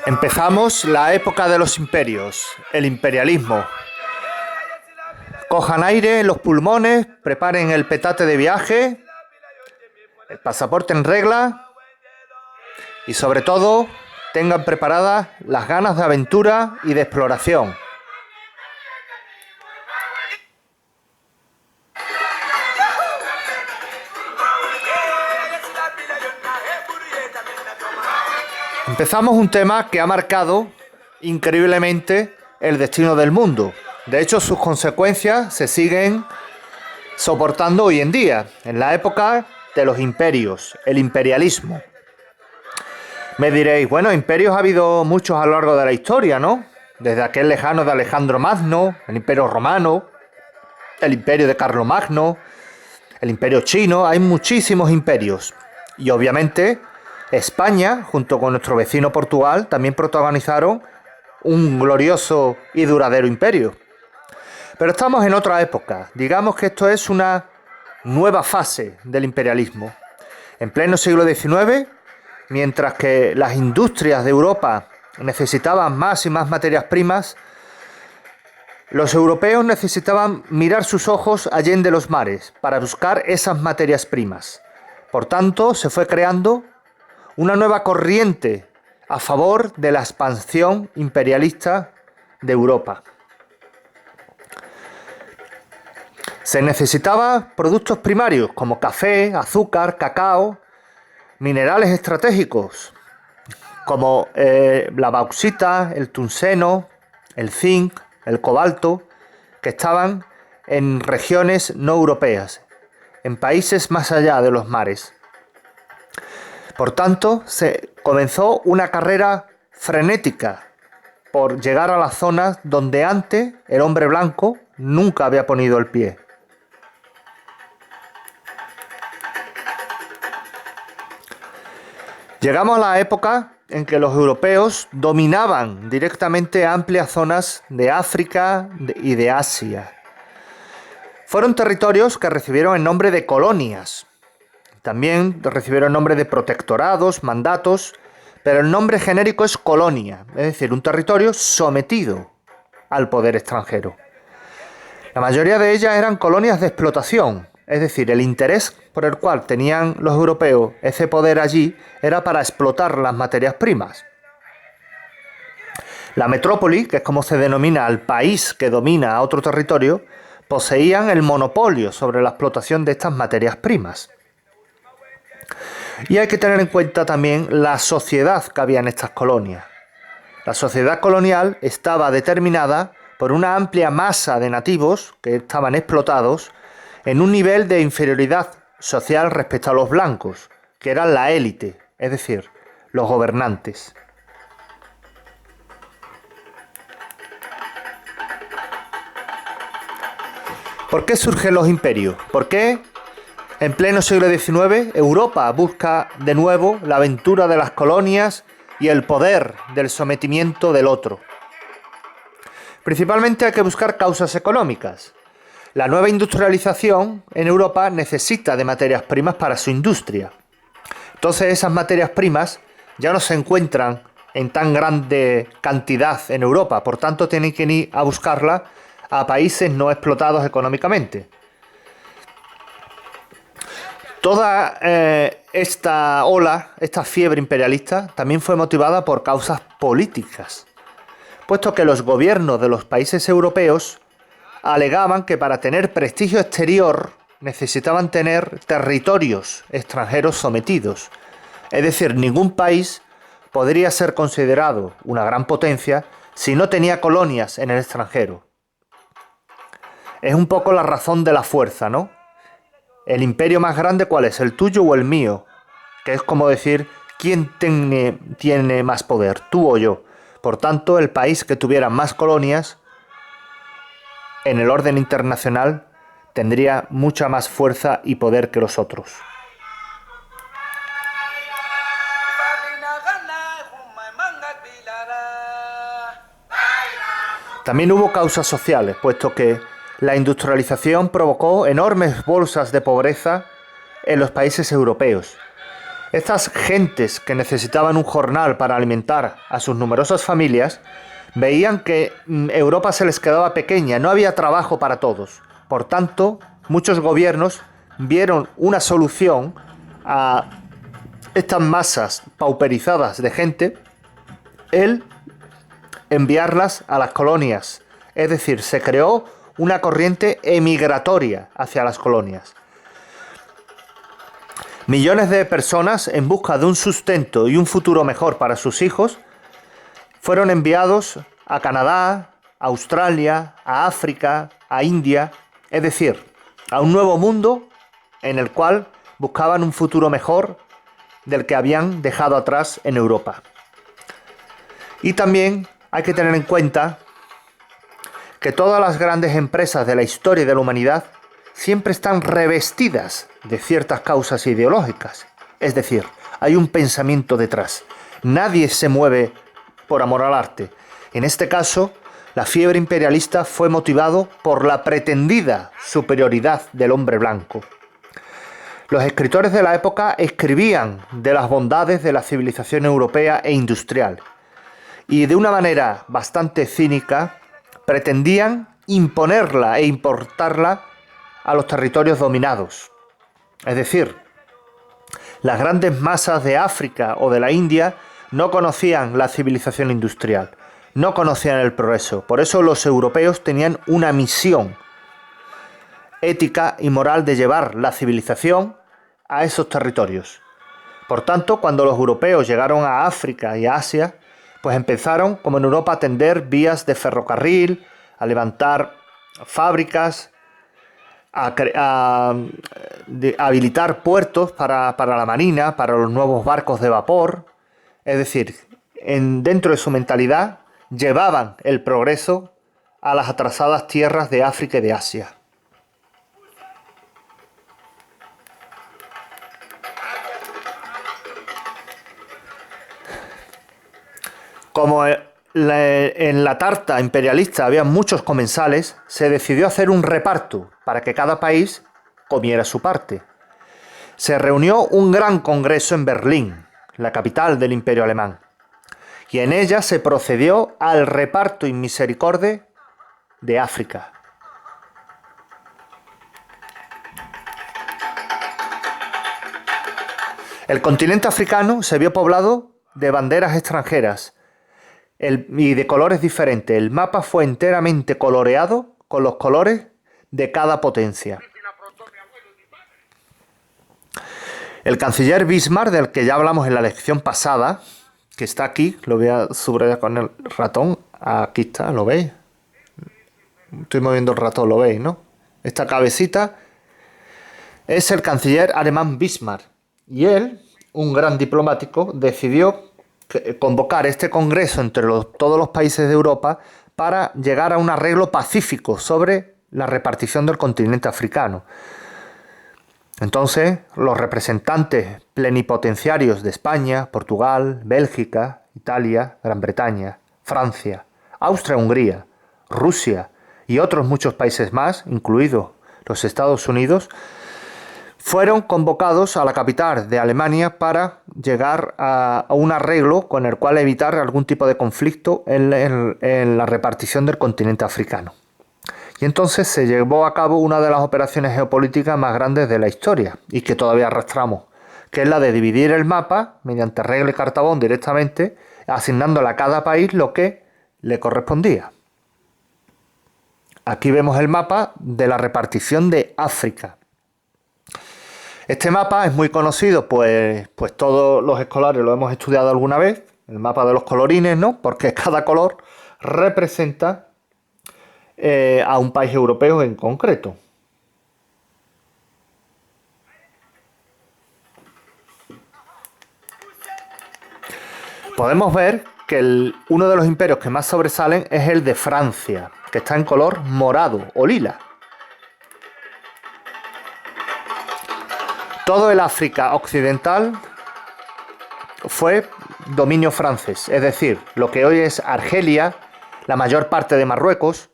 Empezamos la época de los imperios, el imperialismo. Cojan aire en los pulmones, preparen el petate de viaje, el pasaporte en regla y sobre todo tengan preparadas las ganas de aventura y de exploración. Empezamos un tema que ha marcado increíblemente el destino del mundo. De hecho, sus consecuencias se siguen soportando hoy en día, en la época de los imperios, el imperialismo. Me diréis, bueno, imperios ha habido muchos a lo largo de la historia, ¿no? Desde aquel lejano de Alejandro Magno, el Imperio Romano, el Imperio de Carlomagno, el Imperio Chino, hay muchísimos imperios. Y obviamente España, junto con nuestro vecino Portugal, también protagonizaron un glorioso y duradero imperio. Pero estamos en otra época. Digamos que esto es una nueva fase del imperialismo. En pleno siglo XIX, mientras que las industrias de Europa necesitaban más y más materias primas, los europeos necesitaban mirar sus ojos allende los mares para buscar esas materias primas. Por tanto, se fue creando una nueva corriente a favor de la expansión imperialista de Europa. Se necesitaban productos primarios como café, azúcar, cacao, minerales estratégicos como la bauxita, el tungsteno, el zinc, el cobalto, que estaban en regiones no europeas, en países más allá de los mares. Por tanto, se comenzó una carrera frenética por llegar a las zonas donde antes el hombre blanco nunca había ponido el pie. Llegamos a la época en que los europeos dominaban directamente amplias zonas de África y de Asia. Fueron territorios que recibieron el nombre de colonias. También recibieron el nombre de protectorados, mandatos, pero el nombre genérico es colonia, es decir, un territorio sometido al poder extranjero. La mayoría de ellas eran colonias de explotación, es decir, el interés por el cual tenían los europeos ese poder allí era para explotar las materias primas. La metrópoli, que es como se denomina al país que domina a otro territorio, poseían el monopolio sobre la explotación de estas materias primas. Y hay que tener en cuenta también la sociedad que había en estas colonias. La sociedad colonial estaba determinada por una amplia masa de nativos que estaban explotados en un nivel de inferioridad social respecto a los blancos, que eran la élite, es decir, los gobernantes. ¿Por qué surgen los imperios? ¿Por qué en pleno siglo XIX Europa busca de nuevo la aventura de las colonias y el poder del sometimiento del otro? Principalmente hay que buscar causas económicas. La nueva industrialización en Europa necesita de materias primas para su industria. Entonces esas materias primas ya no se encuentran en tan grande cantidad en Europa, por tanto tienen que ir a buscarla a países no explotados económicamente. Toda esta ola, esta fiebre imperialista, también fue motivada por causas políticas, puesto que los gobiernos de los países europeos alegaban que para tener prestigio exterior necesitaban tener territorios extranjeros sometidos. Es decir, ningún país podría ser considerado una gran potencia si no tenía colonias en el extranjero. Es un poco la razón de la fuerza, ¿no? El imperio más grande, ¿cuál es? ¿El tuyo o el mío? Que es como decir, ¿quién tiene más poder, tú o yo? Por tanto, el país que tuviera más colonias en el orden internacional tendría mucha más fuerza y poder que los otros. También hubo causas sociales, puesto que la industrialización provocó enormes bolsas de pobreza en los países europeos. Estas gentes que necesitaban un jornal para alimentar a sus numerosas familias veían que Europa se les quedaba pequeña, no había trabajo para todos. Por tanto, muchos gobiernos vieron una solución a estas masas pauperizadas de gente, el enviarlas a las colonias. Es decir, se creó una corriente emigratoria hacia las colonias. Millones de personas en busca de un sustento y un futuro mejor para sus hijos fueron enviados a Canadá, a Australia, a África, a India, es decir, a un nuevo mundo en el cual buscaban un futuro mejor del que habían dejado atrás en Europa. Y también hay que tener en cuenta que todas las grandes empresas de la historia de la humanidad siempre están revestidas de ciertas causas ideológicas. Es decir, hay un pensamiento detrás. Nadie se mueve por amor al arte. En este caso, la fiebre imperialista fue motivado por la pretendida superioridad del hombre blanco. Los escritores de la época escribían de las bondades de la civilización europea e industrial. Y de una manera bastante cínica, pretendían imponerla e importarla a los territorios dominados. Es decir, las grandes masas de África o de la India no conocían la civilización industrial, no conocían el progreso. Por eso los europeos tenían una misión ética y moral de llevar la civilización a esos territorios. Por tanto, cuando los europeos llegaron a África y a Asia, pues empezaron, como en Europa, a tender vías de ferrocarril, a levantar fábricas, a habilitar puertos para la marina, para los nuevos barcos de vapor. Es decir, dentro de su mentalidad llevaban el progreso a las atrasadas tierras de África y de Asia. Como en la tarta imperialista había muchos comensales, se decidió hacer un reparto para que cada país comiera su parte. Se reunió un gran congreso en Berlín, la capital del Imperio Alemán, y en ella se procedió al reparto in misericordia de África. El continente africano se vio poblado de banderas extranjeras y de colores diferentes. El mapa fue enteramente coloreado con los colores de cada potencia. El canciller Bismarck, del que ya hablamos en la lección pasada, que está aquí, lo voy a subrayar con el ratón, aquí está, ¿lo veis? Estoy moviendo el ratón, ¿lo veis, no? Esta cabecita es el canciller alemán Bismarck, y él, un gran diplomático, decidió convocar este congreso entre todos los países de Europa para llegar a un arreglo pacífico sobre la repartición del continente africano. Entonces, los representantes plenipotenciarios de España, Portugal, Bélgica, Italia, Gran Bretaña, Francia, Austria-Hungría, Rusia y otros muchos países más, incluidos los Estados Unidos, fueron convocados a la capital de Alemania para llegar a un arreglo con el cual evitar algún tipo de conflicto en la repartición del continente africano. Y entonces se llevó a cabo una de las operaciones geopolíticas más grandes de la historia y que todavía arrastramos, que es la de dividir el mapa mediante regla y cartabón directamente, asignándole a cada país lo que le correspondía. Aquí vemos el mapa de la repartición de África. Este mapa es muy conocido, pues todos los escolares lo hemos estudiado alguna vez, el mapa de los colorines, ¿no? Porque cada color representa a un país europeo en concreto. Podemos ver que uno de los imperios que más sobresalen es el de Francia, que está en color morado o lila. Todo el África occidental fue dominio francés, es decir, lo que hoy es Argelia, la mayor parte de Marruecos,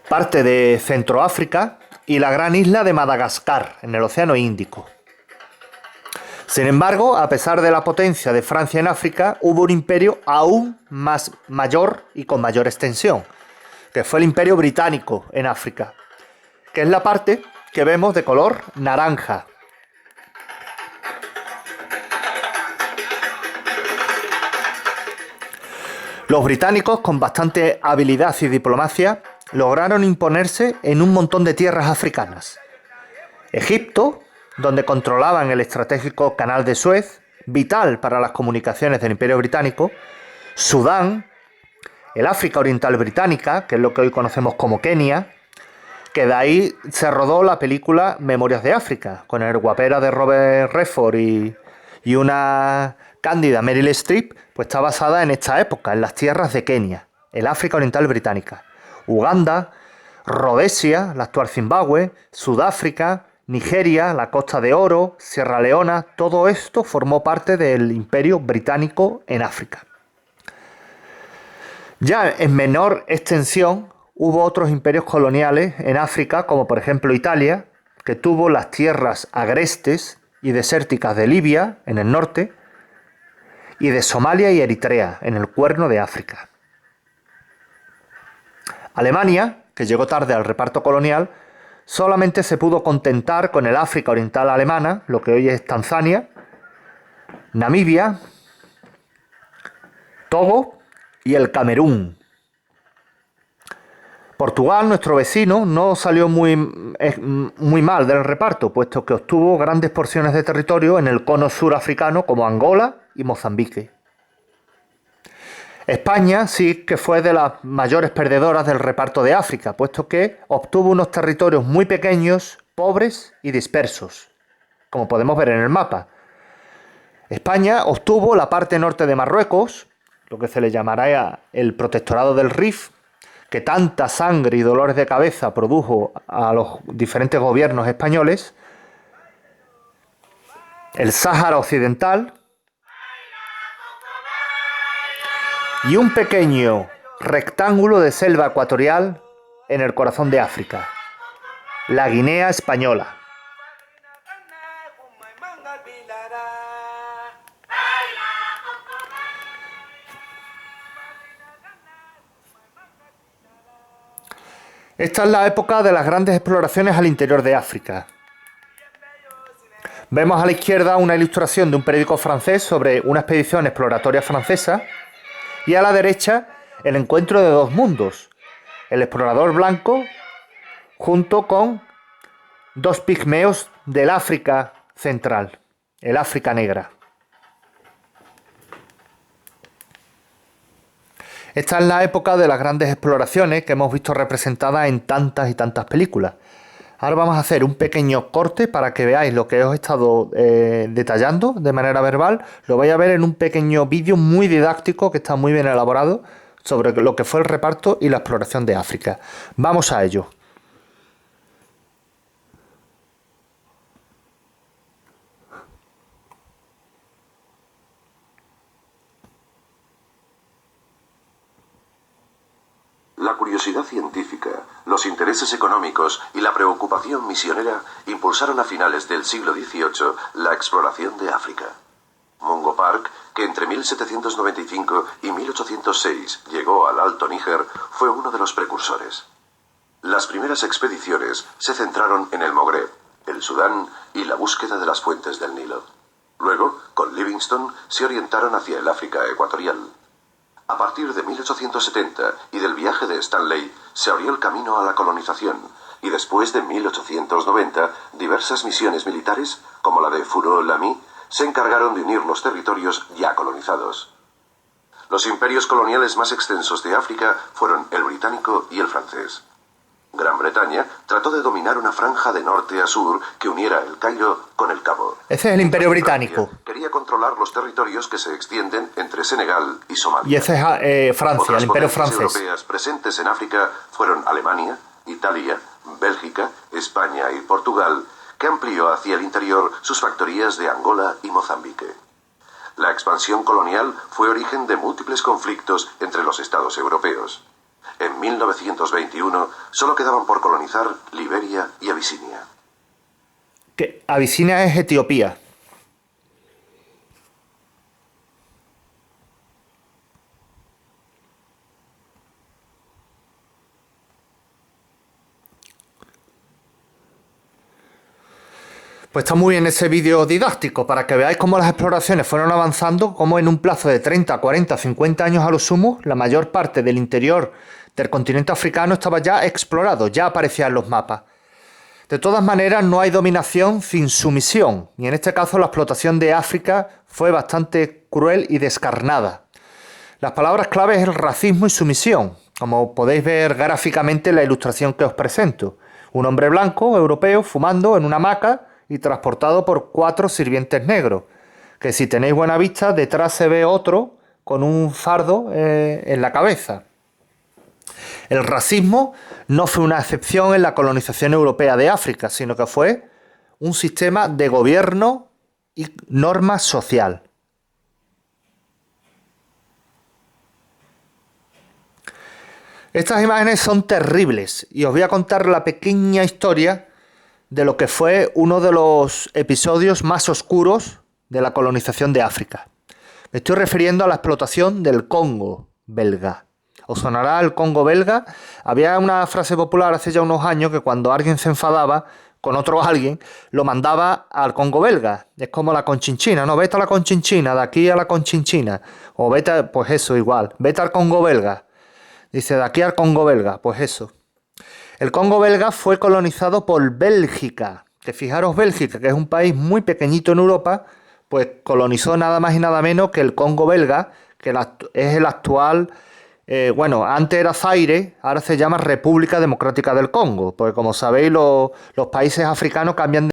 parte de Centroáfrica y la gran isla de Madagascar, en el Océano Índico. Sin embargo, a pesar de la potencia de Francia en África, hubo un imperio aún más mayor y con mayor extensión, que fue el Imperio Británico en África, que es la parte que vemos de color naranja. Los británicos, con bastante habilidad y diplomacia, lograron imponerse en un montón de tierras africanas. Egipto, donde controlaban el estratégico Canal de Suez, vital para las comunicaciones del Imperio Británico; Sudán, el África Oriental Británica, que es lo que hoy conocemos como Kenia, que de ahí se rodó la película Memorias de África, con el guapera de Robert Redford y una cándida Meryl Streep, pues está basada en esta época, en las tierras de Kenia, el África Oriental Británica. Uganda, Rodesia, la actual Zimbabue, Sudáfrica, Nigeria, la Costa de Oro, Sierra Leona, todo esto formó parte del Imperio Británico en África. Ya en menor extensión hubo otros imperios coloniales en África, como por ejemplo Italia, que tuvo las tierras agrestes y desérticas de Libia, en el norte, y de Somalia y Eritrea, en el Cuerno de África. Alemania, que llegó tarde al reparto colonial, solamente se pudo contentar con el África Oriental Alemana, lo que hoy es Tanzania, Namibia, Togo y el Camerún. Portugal, nuestro vecino, no salió muy mal del reparto, puesto que obtuvo grandes porciones de territorio en el cono surafricano, como Angola y Mozambique. España sí que fue de las mayores perdedoras del reparto de África, puesto que obtuvo unos territorios muy pequeños, pobres y dispersos, como podemos ver en el mapa. España obtuvo la parte norte de Marruecos, lo que se le llamará el Protectorado del Rif, que tanta sangre y dolores de cabeza produjo a los diferentes gobiernos españoles, el Sáhara Occidental y un pequeño rectángulo de selva ecuatorial en el corazón de África, la Guinea Española. Esta es la época de las grandes exploraciones al interior de África. Vemos a la izquierda una ilustración de un periódico francés sobre una expedición exploratoria francesa y a la derecha el encuentro de dos mundos, el explorador blanco junto con dos pigmeos del África central, el África negra. Esta es la época de las grandes exploraciones que hemos visto representadas en tantas y tantas películas. Ahora vamos a hacer un pequeño corte para que veáis lo que os he estado detallando de manera verbal. Lo vais a ver en un pequeño vídeo muy didáctico que está muy bien elaborado sobre lo que fue el reparto y la exploración de África. Vamos a ello. La curiosidad científica, los intereses económicos y la preocupación misionera impulsaron a finales del siglo XVIII la exploración de África. Mungo Park, que entre 1795 y 1806 llegó al Alto Níger, fue uno de los precursores. Las primeras expediciones se centraron en el Magreb, el Sudán y la búsqueda de las fuentes del Nilo. Luego, con Livingstone, se orientaron hacia el África ecuatorial. A partir de 1870 y del viaje de Stanley, se abrió el camino a la colonización, y después de 1890, diversas misiones militares, como la de Fureux-Lamy, se encargaron de unir los territorios ya colonizados. Los imperios coloniales más extensos de África fueron el británico y el francés. Gran Bretaña trató de dominar una franja de norte a sur que uniera el Cairo con el Cabo. Ese es el Imperio Británico. Quería controlar los territorios que se extienden entre Senegal y Somalia. Y ese es Francia, Otras el Imperio potencias francés. europeas presentes en África fueron Alemania, Italia, Bélgica, España y Portugal, que amplió hacia el interior sus factorías de Angola y Mozambique. La expansión colonial fue origen de múltiples conflictos entre los estados europeos. En 1921 solo quedaban por colonizar Liberia y Abisinia. Que Abisinia es Etiopía. Pues está muy bien ese vídeo didáctico para que veáis cómo las exploraciones fueron avanzando, cómo en un plazo de 30, 40, 50 años a lo sumo, la mayor parte del interior del continente africano estaba ya explorado, ya aparecía en los mapas. De todas maneras, no hay dominación sin sumisión, y en este caso la explotación de África fue bastante cruel y descarnada. Las palabras claves es el racismo y sumisión, como podéis ver gráficamente en la ilustración que os presento. Un hombre blanco, europeo, fumando en una hamaca y transportado por 4 sirvientes negros, que si tenéis buena vista, detrás se ve otro con un fardo en la cabeza. El racismo no fue una excepción en la colonización europea de África, sino que fue un sistema de gobierno y norma social. Estas imágenes son terribles y os voy a contar la pequeña historia de lo que fue uno de los episodios más oscuros de la colonización de África. Me estoy refiriendo a la explotación del Congo belga. ¿Os sonará el Congo belga? Había una frase popular hace ya unos años que cuando alguien se enfadaba con otro alguien, lo mandaba al Congo belga. Es como la Conchinchina, ¿no? Vete a la Conchinchina, de aquí a la Conchinchina. O vete, pues eso, igual. Vete al Congo belga. Dice, de aquí al Congo belga, pues eso. El Congo belga fue colonizado por Bélgica, que fijaros, Bélgica, que es un país muy pequeñito en Europa, pues colonizó nada más y nada menos que el Congo belga, que es el actual, antes era Zaire, ahora se llama República Democrática del Congo, porque como sabéis los países africanos cambian de